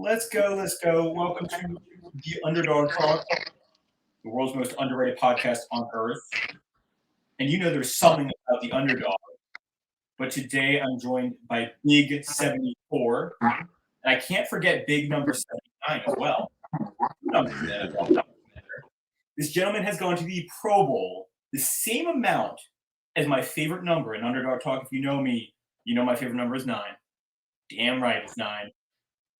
Let's go. Let's go. Welcome to the Underdog Talk, the world's most underrated podcast on earth. And you know there's something about the underdog. But today I'm joined by Big 74. And I can't forget big number 79 as well. This gentleman has gone to the Pro Bowl, the same amount as my favorite number in Underdog Talk. If you know me, you know my favorite number is 9. Damn right it's 9.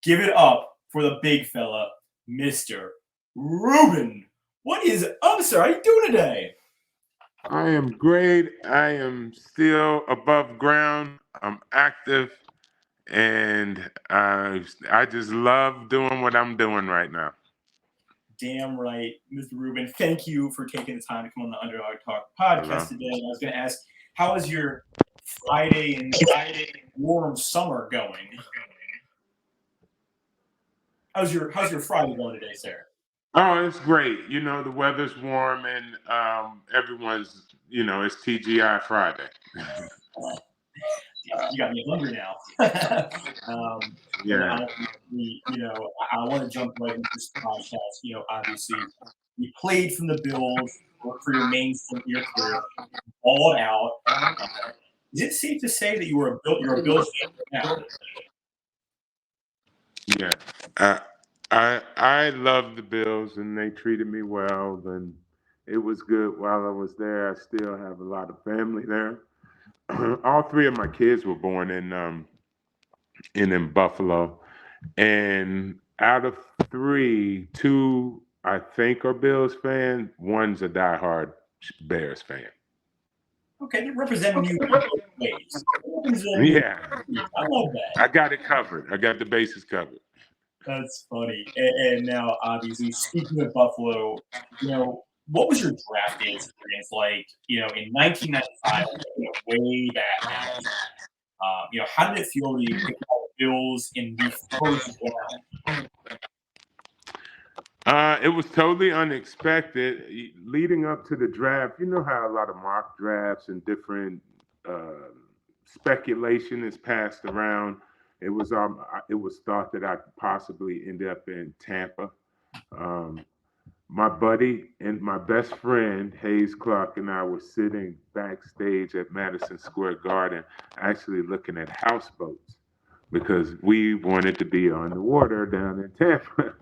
Give it up for the big fella, Mr. Ruben. What is up, sir? How you doing today? I am great. I am still above ground. I'm active, and I just love doing what I'm doing right now. Damn right, Mr. Ruben. Thank you for taking the time to come on the Underdog Talk podcast today. And I was going to ask, how is your Friday and warm summer going? How's your Friday going today, sir? Oh, it's great. You know, the weather's warm, and everyone's, it's TGI Friday. You got me hungry now. Yeah. I want to jump right into this podcast. Obviously, you played from the Bills for your main stint of your career, balled out. Is it safe to say that you're a Bills fan now? Yeah. I love the Bills, and they treated me well, and it was good while I was there. I still have a lot of family there. All 3 of my kids were born in Buffalo, and out of 3, 2 I think are Bills fans. One's a diehard Bears fan. Okay, they're representing you in both ways. Yeah, I love that. I got it covered. I got the bases covered. That's funny. And now, obviously, speaking of Buffalo, what was your draft day experience like? In 1995, way back now. How did it feel to pick all the Bills in the first round? It was totally unexpected. Leading up to the draft, you know how a lot of mock drafts and different speculation is passed around. It was thought that I could possibly end up in Tampa. My buddy and my best friend Hayes Clark and I were sitting backstage at Madison Square Garden, actually looking at houseboats because we wanted to be on the water down in Tampa.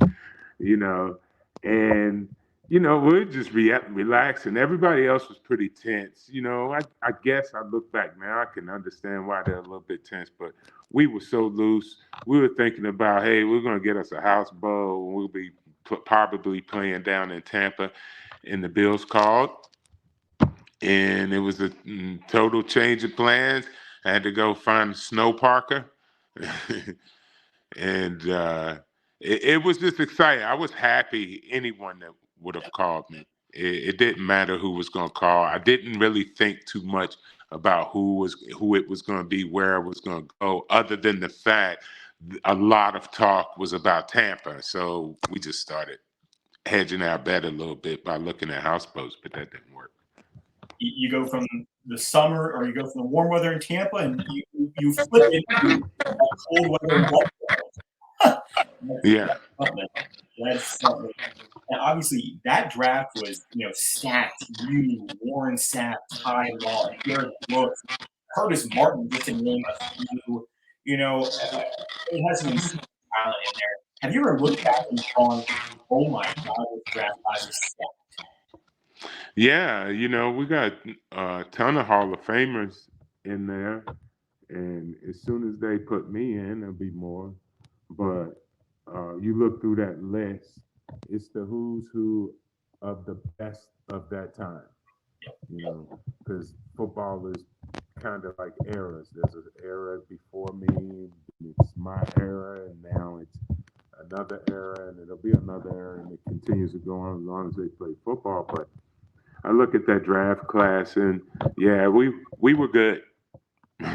And we're just relaxing. Everybody else was pretty tense. I guess I look back now, I can understand why they're a little bit tense, but we were so loose. We were thinking about, hey, we're going to get us a houseboat. We'll be probably playing down in Tampa, and the Bills called, and it was a total change of plans. I had to go find a snow parker. And it was just exciting. I was happy anyone that would have called me. It didn't matter who was going to call. I didn't really think too much about who it was going to be, where it was going to go, other than the fact a lot of talk was about Tampa. So we just started hedging our bet a little bit by looking at houseboats, but that didn't work. You go from the summer, or you go from the warm weather in Tampa, and you flip into cold weather in Buffalo. Yeah. That's something. And obviously, that draft was, stacked. You, Warren Sapp, Ty Law, Garrett Brooks, Curtis Martin, just to name a few. It has some insane talent in there. Have you ever looked back and gone, "Oh my God, this draft class is stacked"? Yeah, we got a ton of Hall of Famers in there, and as soon as they put me in, there'll be more. But you look through that list, it's the who's who of the best of that time, because football is kind of like eras. There's an era before me, it's my era, and now it's another era, and it'll be another era, and it continues to go on as long as they play football. But I look at that draft class, and yeah, we were good.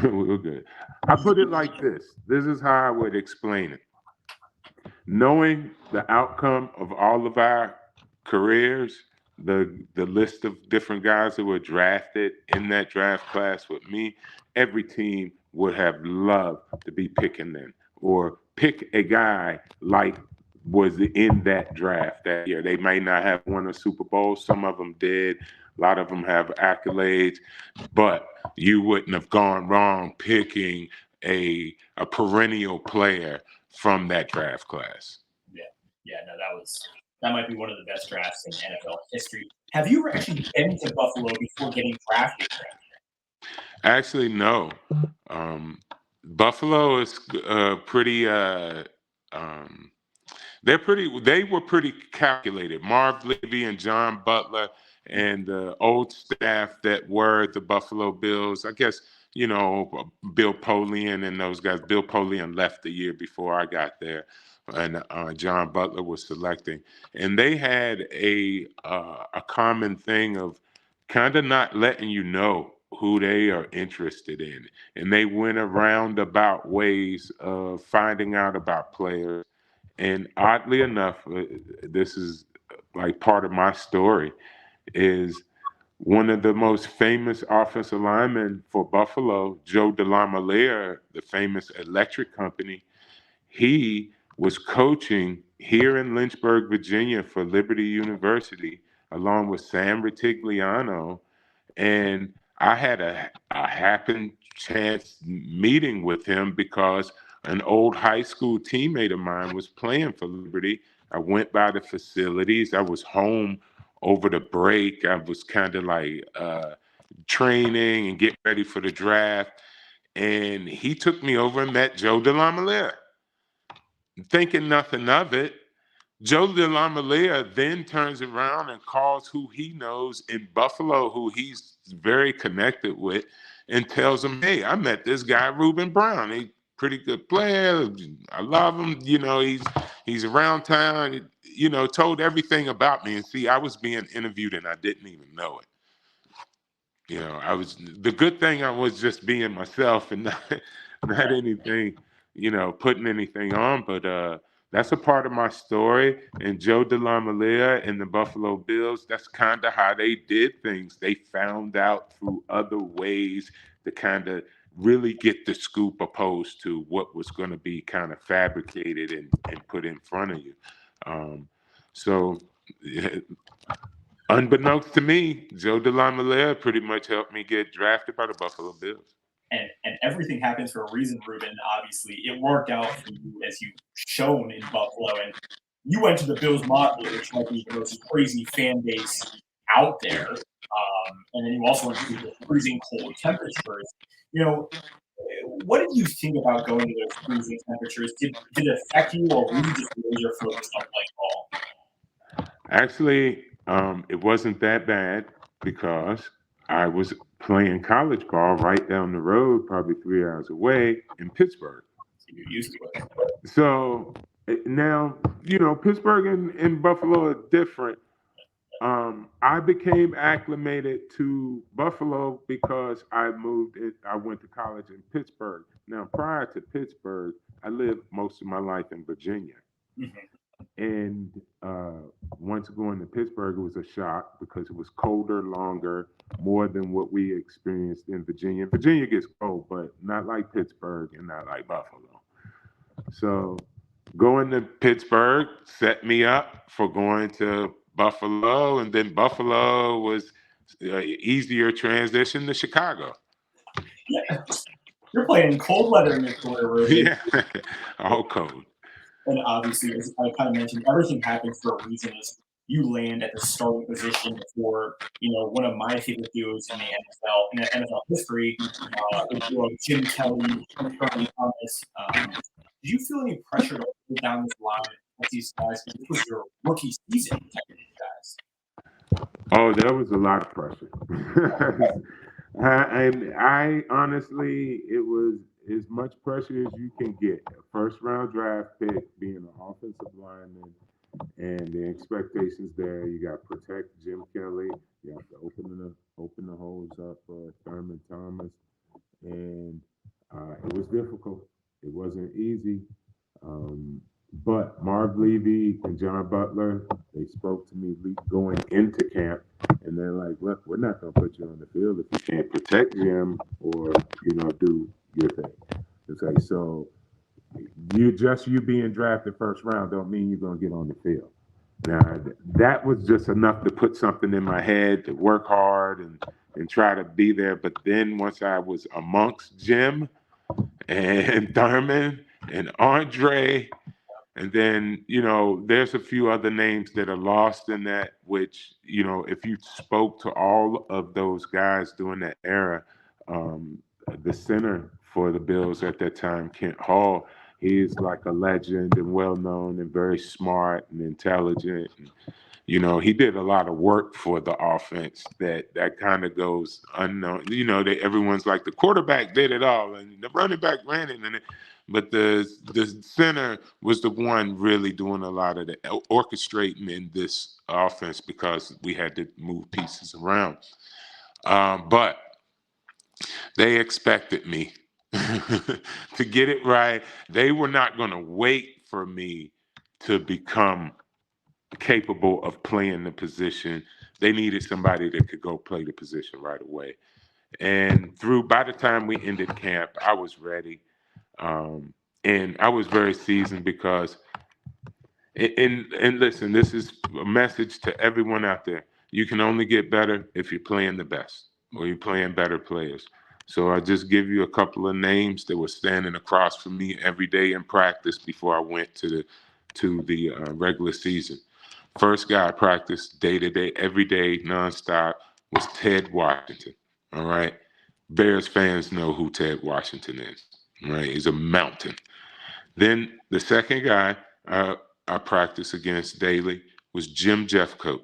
We were good. I put it like this. This is how I would explain it. Knowing the outcome of all of our careers, the list of different guys that were drafted in that draft class with me, every team would have loved to be picking them. or pick a guy like was in that draft that year. They may not have won a Super Bowl. Some of them did. A lot of them have accolades, but you wouldn't have gone wrong picking a perennial player from that draft class. Yeah, no, that might be one of the best drafts in NFL history. Have you ever actually been to Buffalo before getting drafted there? Actually, no. Buffalo is pretty. They're pretty. They were pretty calculated. Marv Levy and John Butler and the old staff that were the Buffalo Bills. I guess Bill Polian and those guys. Bill Polian left the year before I got there, and John Butler was selecting. And they had a common thing of kind of not letting you know who they are interested in, and they went around about ways of finding out about players. And oddly enough, this is like part of my story, is one of the most famous offensive linemen for Buffalo, Joe DeLamielleure, the famous electric company. He was coaching here in Lynchburg, Virginia for Liberty University, along with Sam Ritigliano. And I had a happen chance meeting with him because an old high school teammate of mine was playing for Liberty. I went by the facilities. I was home over the break. I was kind of like training and getting ready for the draft. And he took me over and met Joe DeLamielleure. Thinking nothing of it, Joe DeLamielleure then turns around and calls who he knows in Buffalo, who he's very connected with, and tells him, "Hey, I met this guy, Ruben Brown. He's a pretty good player. I love him. He's around town. Told everything about me." And see, I was being interviewed and I didn't even know it. I was the good thing. I was just being myself and not anything, putting anything on. But that's a part of my story. And Joe DeLamielleure and the Buffalo Bills, that's kind of how they did things. They found out through other ways to kind of really get the scoop opposed to what was going to be kind of fabricated and put in front of you. So unbeknownst to me, Joe DeLamielleure pretty much helped me get drafted by the Buffalo Bills. And everything happens for a reason, Ruben. Obviously, it worked out for you as you've shown in Buffalo. And you went to the Bills Mafia, which might be the most crazy fan base out there. And then you also went to the freezing cold temperatures. What did you think about going to those freezing temperatures? Did it affect you, or were you just laser focused on playing ball? Actually, it wasn't that bad because I was playing college ball right down the road, probably 3 hours away in Pittsburgh. So you're used to it. So now, Pittsburgh and Buffalo are different. I became acclimated to Buffalo because I went to college in Pittsburgh. Now, prior to Pittsburgh, I lived most of my life in Virginia. Mm-hmm. And once going to Pittsburgh, it was a shock because it was colder, longer, more than what we experienced in Virginia. Virginia gets cold, but not like Pittsburgh and not like Buffalo. So going to Pittsburgh set me up for going to Buffalo, and then Buffalo was easier transition to Chicago. Yeah. You're playing cold weather in your career, Ruben. Yeah, all cold. And obviously, as I kind of mentioned, everything happens for a reason. As you land at the starting position for one of my favorite duos in the NFL history, Jim Kelly, Charlie Thomas. Did you feel any pressure to hold down this line with these guys? Because this was your rookie season, guys. Oh, there was a lot of pressure. And I honestly, it was as much pressure as you can get. A first round draft pick, being an offensive lineman, and the expectations there. You got to protect Jim Kelly. You have to open the holes up for Thurman Thomas, and it was difficult. It wasn't easy. But Marv Levy and John Butler, they spoke to me going into camp, and they're like, "Look, we're not going to put you on the field if you can't protect Jim or do your thing." It's like, so you being drafted first round don't mean you're gonna get on the field. Now that was just enough to put something in my head to work hard and try to be there. But then once I was amongst Jim and Thurman and Andre, and then, there's a few other names that are lost in that, which, if you spoke to all of those guys during that era, um, the center for the Bills at that time, Kent Hall, he's like a legend and well known and very smart and intelligent. And, he did a lot of work for the offense that kind of goes unknown. That everyone's like the quarterback did it all and the running back ran it, but the center was the one really doing a lot of the orchestrating in this offense because we had to move pieces around. But they expected me to get it right. They were not going to wait for me to become capable of playing the position. They needed somebody that could go play the position right away. And by the time we ended camp, I was ready. And I was very seasoned because, and listen, this is a message to everyone out there. You can only get better if you're playing the best or you're playing better players. So I just give you a couple of names that were standing across from me every day in practice before I went to the regular season. First guy I practiced day to day, every day, nonstop, was Ted Washington. All right. Bears fans know who Ted Washington is. Right. He's a mountain. Then the second guy I practiced against daily was Jim Jeffcoat.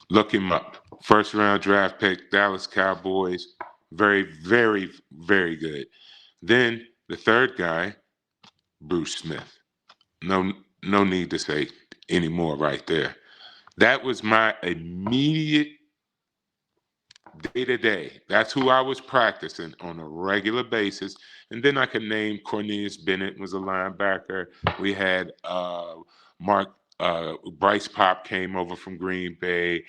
Look him up. First round draft pick, Dallas Cowboys. Very, very, very good. Then the third guy, Bruce Smith. No need to say any more right there. That was my immediate day to day. That's who I was practicing on a regular basis. And then I could name Cornelius Bennett was a linebacker. We had Bryce Pop came over from Green Bay.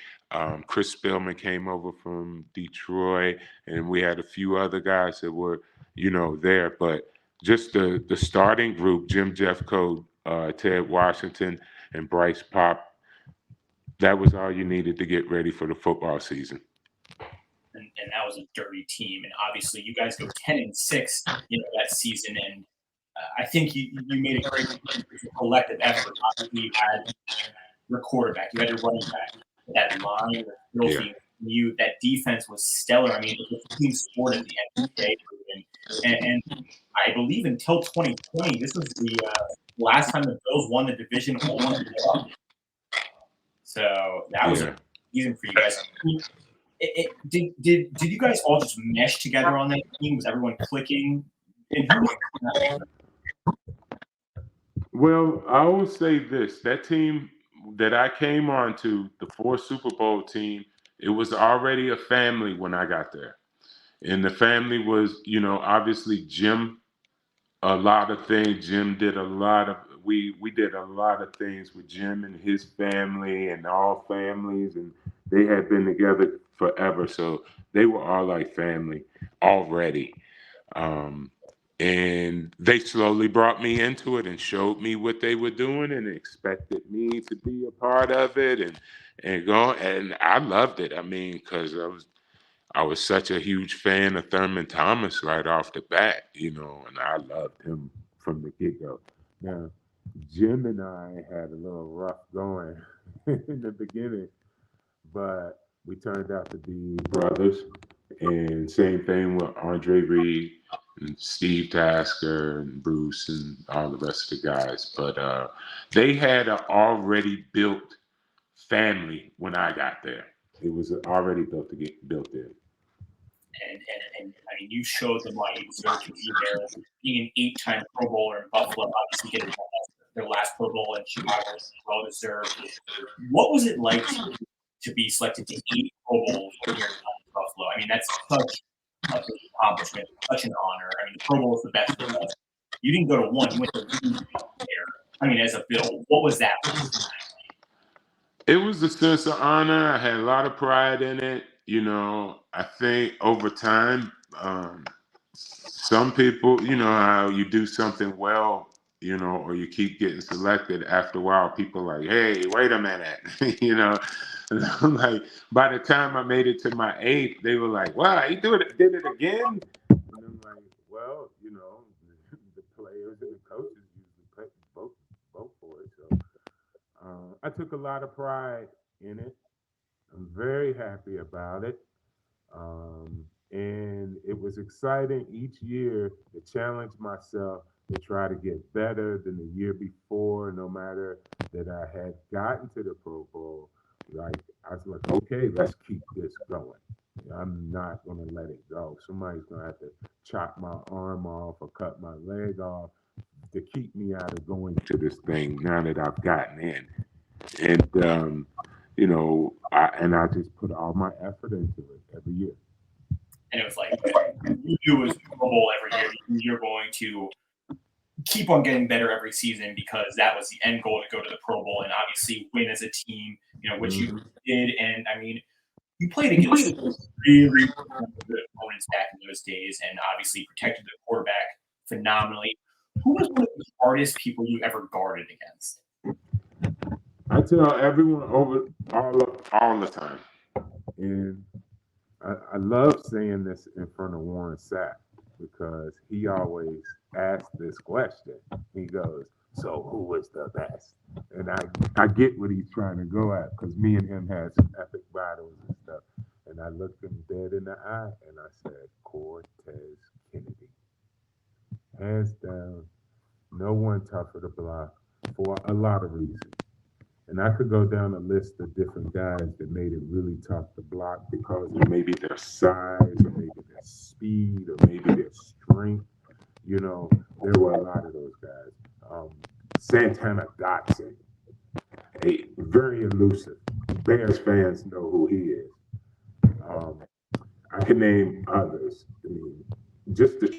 Chris Spillman came over from Detroit. And we had a few other guys that were, there. But just the starting group, Jim Jeffcoat, Ted Washington, and Bryce Pop, that was all you needed to get ready for the football season. And that was a dirty team. And obviously, you guys go 10-6, that season. And I think you made a great collective effort. Obviously, you had your quarterback, you had your running back, that line was filthy. Yeah. That defense was stellar. I mean, it was a team sport at the end of the day. And I believe until 2020, this was the last time the Bills won the division. So that was a season for you guys. Did you guys all just mesh together on that team? Was everyone clicking? Well, I will say this: that team that I came on to, the 4 Super Bowl team, it was already a family when I got there. And the family was, obviously Jim, a lot of things. Jim did a lot of, we did a lot of things with Jim and his family and all families, and they had been together forever. So they were all like family already. And they slowly brought me into it and showed me what they were doing and expected me to be a part of it and go. And I loved it. I mean, because I was such a huge fan of Thurman Thomas right off the bat, and I loved him from the get-go. Now, Jim and I had a little rough going in the beginning, but we turned out to be brothers. And same thing with Andre Reed and Steve Tasker and Bruce and all the rest of the guys. But they had an already built family when I got there. It was already built there. And I mean, you showed them why you deserve to be there. Being an 8-time Pro Bowler in Buffalo, obviously getting their last Pro Bowl in Chicago, well deserved. What was it like to be selected to 8 Pro Bowls here in Buffalo? I mean, that's such a big accomplishment, such an honor. I mean, the Pro Bowl is the best of the best. You didn't go to one win there. I mean, as a Bill, what was that like? It was a sense of honor. I had a lot of pride in it. I think over time, some people, how you do something well, or you keep getting selected. After a while, people are like, hey, wait a minute, And I'm like, by the time I made it to my eighth, they were like, wow, he did it again. And I'm like, well, the players and the coaches usually vote for it. So I took a lot of pride in it. I'm very happy about it. And it was exciting each year to challenge myself to try to get better than the year before, no matter that I had gotten to the Pro Bowl. Like, I was like, okay, let's keep this going. I'm not going to let it go. Somebody's going to have to chop my arm off or cut my leg off to keep me out of going to this thing now that I've gotten in. And, I just put all my effort into it every year. And it was like, you knew it was Pro Bowl every year. You knew you're going to keep on getting better every season because that was the end goal, to go to the Pro Bowl and obviously win as a team, which you did. And I mean, you played against really good opponents back in those days and obviously protected the quarterback phenomenally. Who was one of the hardest people you ever guarded against? I tell everyone all the time, and I love saying this in front of Warren Sapp because he always asks this question. He goes, "So who was the best?" And I get what he's trying to go at because me and him had some epic battles and stuff. And I looked him dead in the eye and I said, Cortez Kennedy, hands down, no one tougher to block for a lot of reasons. And I could go down a list of different guys that made it really tough to block because of maybe their size or maybe their speed or maybe their strength. There were a lot of those guys. Santana Dotson, very elusive. Bears fans know who he is. I can name others. I mean, just the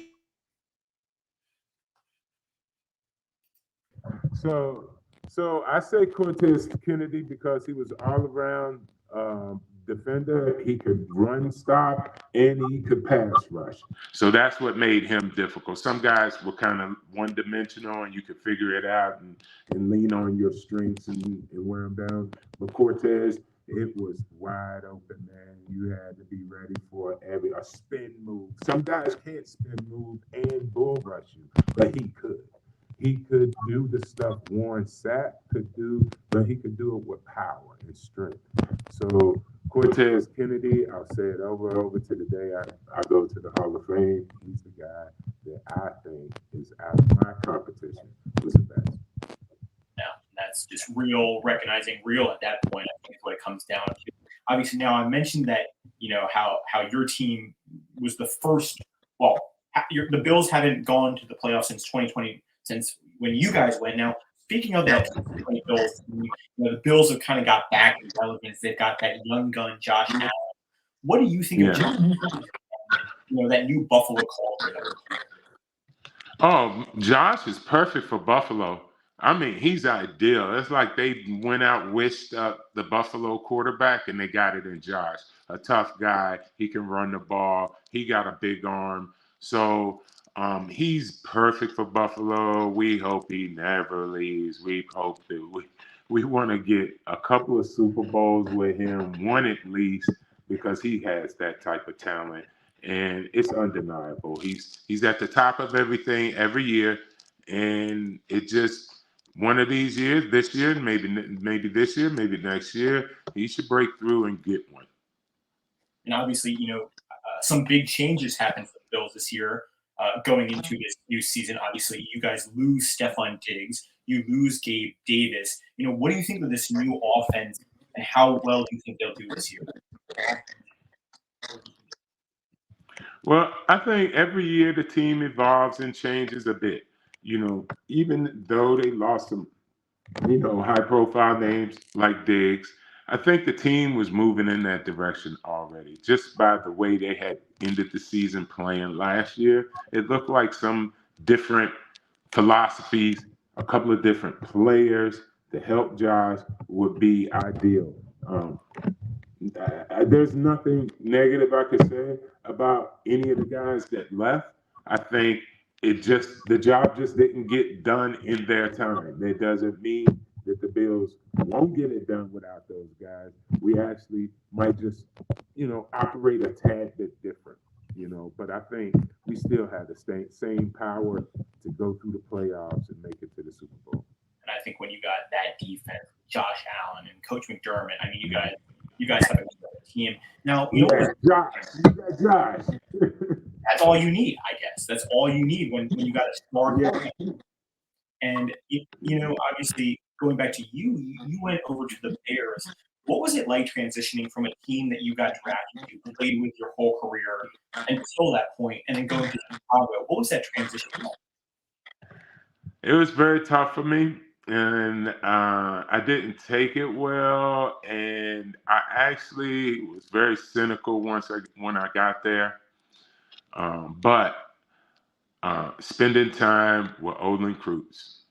So I say Cortez Kennedy because he was all around defender. He could run, stop, and he could pass rush. So that's what made him difficult. Some guys were kind of one dimensional, and you could figure it out and lean on your strengths and wear them down. But Cortez, it was wide open, man. You had to be ready for a spin move. Some guys can't spin move and bull rush you, but he could. He could do the stuff Warren Sapp could do, but he could do it with power and strength. So Cortez Kennedy, I'll say it over to the day I go to the Hall of Fame. He's the guy that I think is out of my competition was the best. Yeah, that's just real, recognizing real at that point, I think is what it comes down to. Obviously, now I mentioned that, how your team was the first, well, the Bills haven't gone to the playoffs since 2020, since when you guys went. Now, speaking of that 2020 Bills, the Bills have kind of got back in relevance. They've got that young gun, Josh Allen. What do you think of Josh Allen, that new Buffalo culture? Oh, Josh is perfect for Buffalo. I mean, he's ideal. It's like they went out, wished up the Buffalo quarterback, and they got it in Josh. A tough guy. He can run the ball. He got a big arm. So he's perfect for Buffalo. We hope he never leaves. We hope that we want to get a couple of Super Bowls with him, one at least, because he has that type of talent. And it's undeniable. He's at the top of everything every year, and it just one of these years, this year, maybe this year, maybe next year, he should break through and get one. And obviously, some big changes happened for the Bills this year going into this new season. Obviously, you guys lose Stephon Diggs, you lose Gabe Davis. What do you think of this new offense, and how well do you think they'll do this year? Well, I think every year the team evolves and changes a bit. Even though they lost some, high-profile names like Diggs, I think the team was moving in that direction already. Just by the way they had ended the season playing last year, it looked like some different philosophies, a couple of different players to help Josh would be ideal. There's nothing negative I could say about any of the guys that left. I think the job just didn't get done in their time. That doesn't mean that the Bills won't get it done without those guys. We actually might just, operate a tad bit different, But I think we still have the same power to go through the playoffs and make it to the Super Bowl. And I think when you got that defense, Josh Allen and Coach McDermott, I mean, you guys have a team. Now, You got Josh. That's all you need, I guess. That's all you need when you got a star. Yeah. And obviously, going back to you went over to the Bears. What was it like transitioning from a team that you got drafted to, played with your whole career until that point, and then going to Chicago? What was that transition like? It was very tough for me, and I didn't take it well, and I actually was very cynical when I got there. But spending time with Olin Kreutz,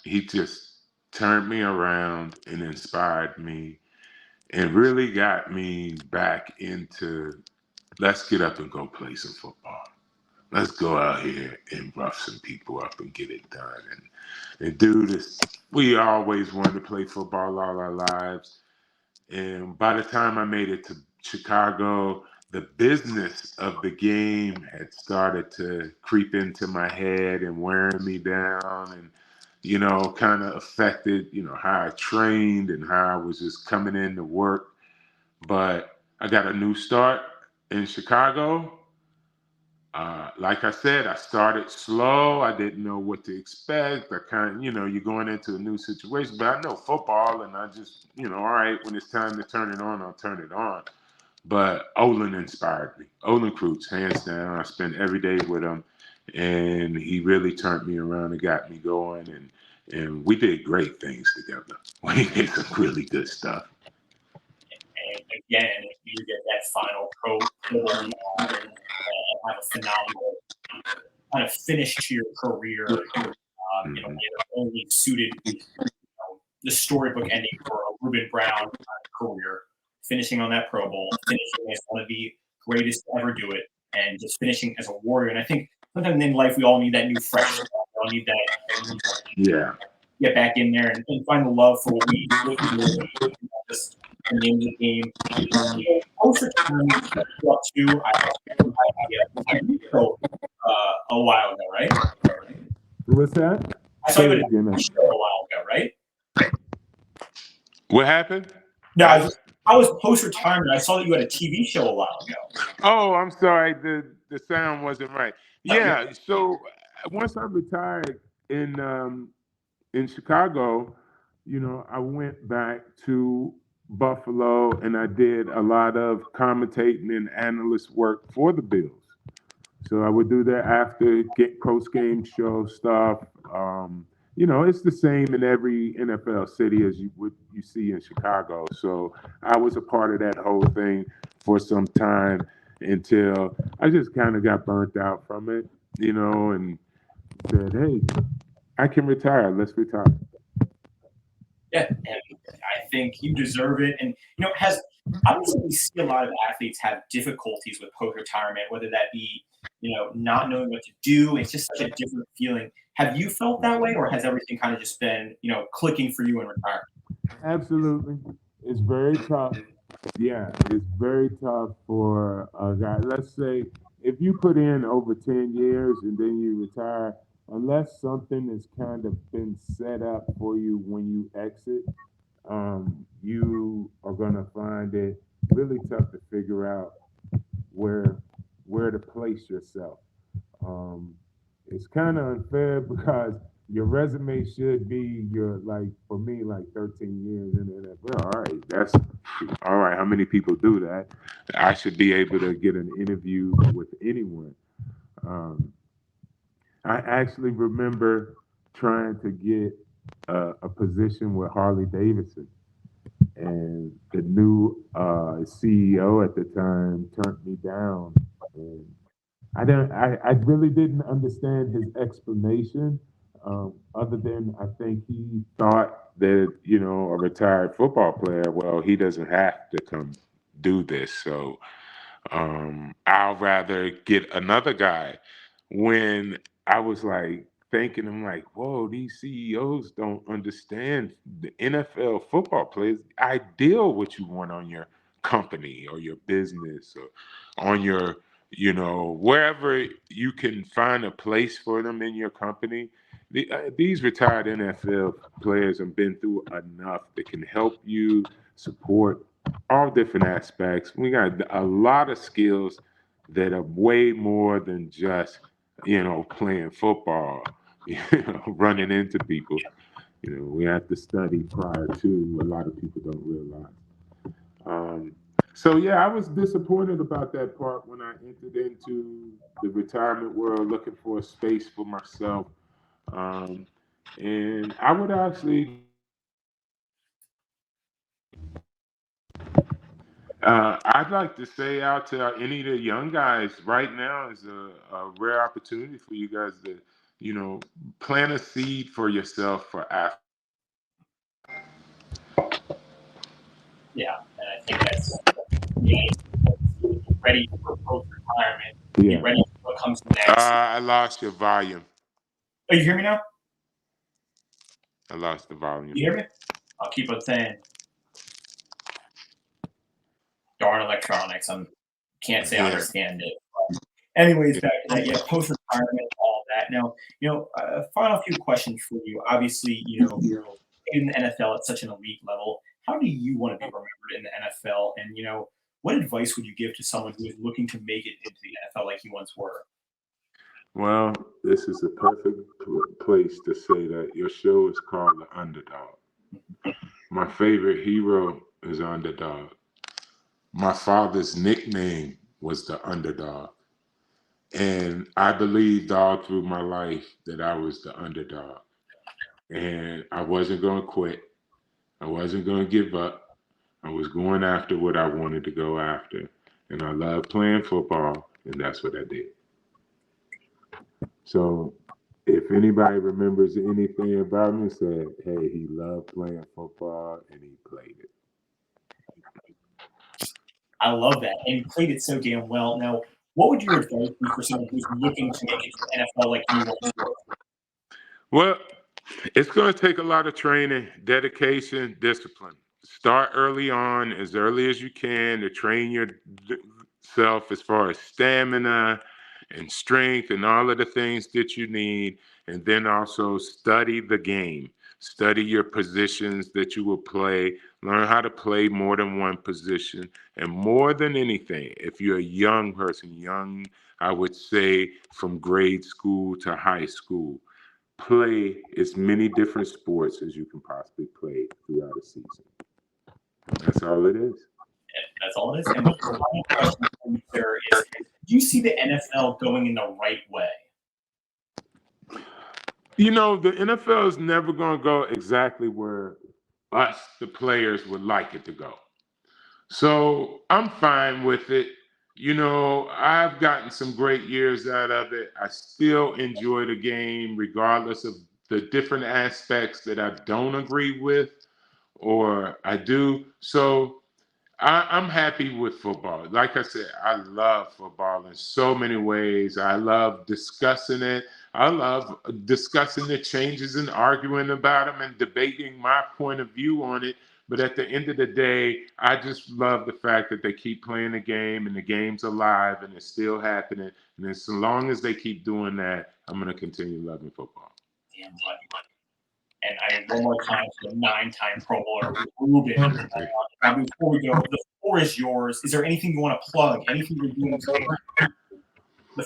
he just turned me around and inspired me, and really got me back into let's get up and go play some football. Let's go out here and rough some people up and get it done. And do this. We always wanted to play football all our lives. And by the time I made it to Chicago, the business of the game had started to creep into my head and wearing me down and, kind of affected, how I trained and how I was just coming in to work. But I got a new start in Chicago. Like I said, I started slow. I didn't know what to expect. I kind of, you're going into a new situation, but I know football, and I just, all right, when it's time to turn it on, I'll turn it on. But Olin inspired me. Olin Kreutz, hands down. I spent every day with him, and he really turned me around and got me going, and we did great things together. We did some really good stuff. And again, if you get that final pro and have a phenomenal kind of finish to your career, only suited the storybook ending for a Ruben Brown career, finishing on that Pro Bowl, finishing as one of the greatest to ever do it, and just finishing as a warrior. And I think sometimes in life we all need that new fresh stuff. We all need that. Get back in there and find the love for what we do. Just the name of the game. Post retirement up to I a while ago, right? What's that? I saw you at a show a while ago, right? What happened? No, I was post retirement. I saw that you had a TV show a while ago. Oh, I'm sorry. The sound wasn't right. Yeah. So once I retired in Chicago, I went back to Buffalo and I did a lot of commentating and analyst work for the Bills. So I would do that after post-game show stuff. It's the same in every NFL city as you see in Chicago. So I was a part of that whole thing for some time until I just kind of got burnt out from it, and said, hey, I can retire. Let's retire. Yeah, and I think you deserve it. And obviously we see a lot of athletes have difficulties with post-retirement, whether that be not knowing what to do. It's just such a different feeling. Have you felt that way, or has everything kind of just been clicking for you in retirement? Absolutely, it's very tough. Yeah, it's very tough for a guy. Let's say if you put in over 10 years and then you retire, unless something has kind of been set up for you when you exit, you are going to find it really tough to figure out where to place yourself. It's kind of unfair because your resume should be for me, 13 years in the NFL. All right, that's all right. How many people do that? I should be able to get an interview with anyone. I actually remember trying to get a position with Harley Davidson, and the new CEO at the time turned me down. And I really didn't understand his explanation, other than I think he thought that a retired football player, well, he doesn't have to come do this, so I'll rather get another guy when I was like thinking, I'm like, whoa, these CEOs don't understand the NFL football players. Ideal what you want on your company or your business or on your, wherever you can find a place for them in your company. These retired NFL players have been through enough that can help you support all different aspects. We got a lot of skills that are way more than just playing football, running into people. We have to study prior to. A lot of people don't realize. Um, so yeah, I was disappointed about that part when I entered into the retirement world, looking for a space for myself. Um, and I would actually I'd like to say out to any of the young guys right now is a rare opportunity for you guys to, plant a seed for yourself for after. Yeah, and I think that's yeah, be ready for post retirement. Be Yeah. ready for what comes next. I lost your volume. Oh, you hear me now? I lost the volume. You hear me? I'll keep on saying, darn electronics. Can't say I Yeah. understand it. Anyways, back to that. Yeah, post retirement, all that. Now, final few questions for you. Obviously, in the NFL at such an elite level, how do you want to be remembered in the NFL? And what advice would you give to someone who is looking to make it into the NFL like you once were? Well, this is a perfect place to say that your show is called The Underdog. My favorite hero is Underdog. My father's nickname was The Underdog. And I believed all through my life that I was the underdog. And I wasn't going to quit. I wasn't going to give up. I was going after what I wanted to go after. And I loved playing football, and that's what I did. So if anybody remembers anything about me, said, hey, he loved playing football and he played it. I love that. And you played it so damn well. Now, what would your advice be for someone who's looking to make it to the NFL like you once were? Well, it's going to take a lot of training, dedication, discipline. Start early on, as early as you can, to train yourself as far as stamina and strength and all of the things that you need. And then also study the game. Study your positions that you will play. Learn how to play more than one position. And more than anything, if you're a young person, I would say from grade school to high school, play as many different sports as you can possibly play throughout a season. That's all it is. That's all it is. And the final question for you, sir, is do you see the NFL going in the right way? The NFL is never going to go exactly where us, the players, would like it to go. So I'm fine with it. I've gotten some great years out of it. I still enjoy the game, regardless of the different aspects that I don't agree with or I do. So I'm happy with football. Like I said, I love football in so many ways. I love discussing it. I love discussing the changes and arguing about them and debating my point of view on it. But at the end of the day, I just love the fact that they keep playing the game and the game's alive and it's still happening. And as long as they keep doing that, I'm going to continue loving football. Damn right. And one more time to the 9-time Pro Bowler, Ruben. Now, before we go, the floor is yours. Is there anything you want to plug? Anything you're doing?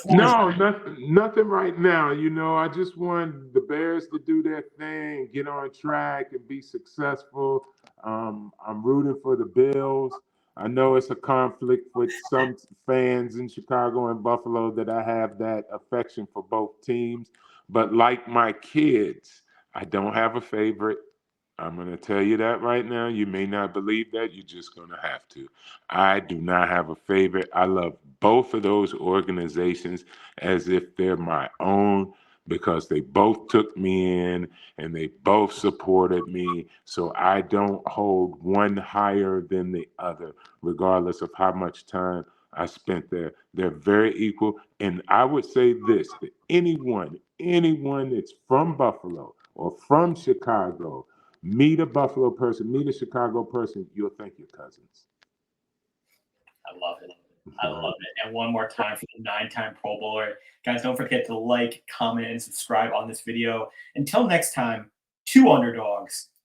No, nothing right now. I just want the Bears to do their thing, get on track, and be successful. I'm rooting for the Bills. I know it's a conflict with some fans in Chicago and Buffalo that I have that affection for both teams. But like my kids, I don't have a favorite. I'm going to tell you that right now. You may not believe that. You're just going to have to. I do not have a favorite. I love both of those organizations as if they're my own because they both took me in and they both supported me. So I don't hold one higher than the other, regardless of how much time I spent there. They're very equal. And I would say this to anyone that's from Buffalo or from Chicago, meet a Buffalo person, meet a Chicago person, you'll think you're cousins. I love it. I love it. And one more time for the 9-time Pro Bowler. Guys, don't forget to like, comment, and subscribe on this video. Until next time, 2 underdogs,